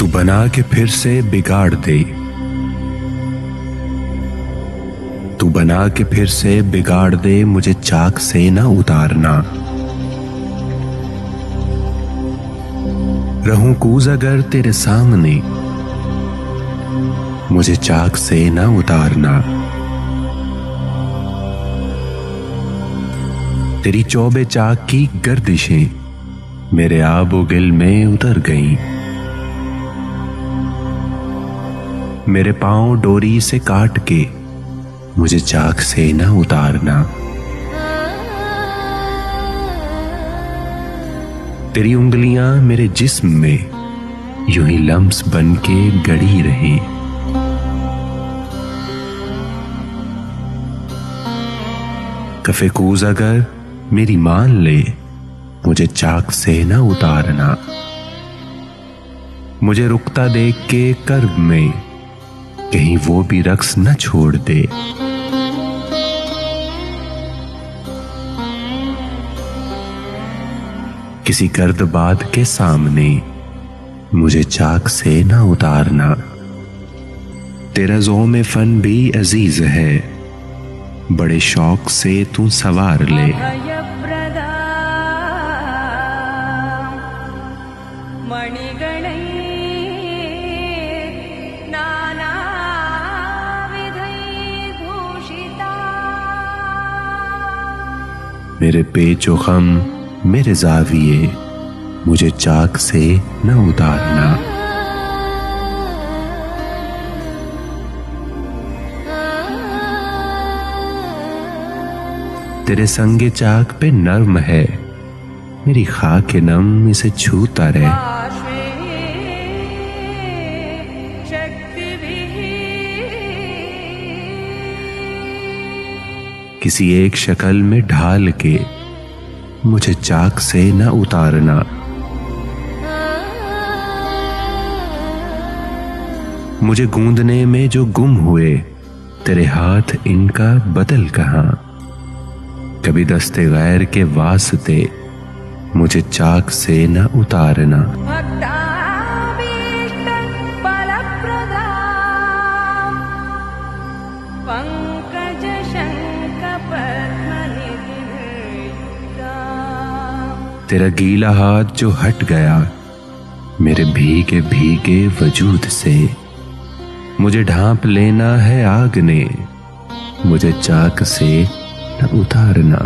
तू बना के फिर से बिगाड़ दे, तू बना के फिर से बिगाड़ दे, मुझे चाक से ना उतारना। रहूं कूज अगर तेरे सामने, मुझे चाक से ना उतारना। तेरी चौबे चाक की गर्दिशें मेरे आबो गिल में उतर गईं। मेरे पांव डोरी से काट के मुझे चाक से ना उतारना। तेरी उंगलियां मेरे जिस्म में यूं ही लम्स बन के गड़ी रहें। कफे कूज अगर मेरी मान ले, मुझे चाक से ना उतारना। मुझे रुकता देख के कर्ब में कहीं वो भी रक्स न छोड़ दे। किसी गर्दबाद के सामने मुझे चाक से ना उतारना। तेरा ज़ोम फन भी अजीज है, बड़े शौक से तू सवार ले। मेरे पेचो खम मेरे जाविये, मुझे चाक से न उतारना। तेरे संगे चाक पे नर्म है, मेरी खाके नम इसे छूता रहे। किसी एक शक्ल में ढाल के मुझे चाक से न उतारना। मुझे गूंदने में जो गुम हुए तेरे हाथ, इनका बदल कहां। कभी दस्ते गैर के वास्ते मुझे चाक से न उतारना। तेरा गीला हाथ जो हट गया मेरे भीगे भीगे वजूद से, मुझे ढांप लेना है आग ने, मुझे चाक से न उतारना।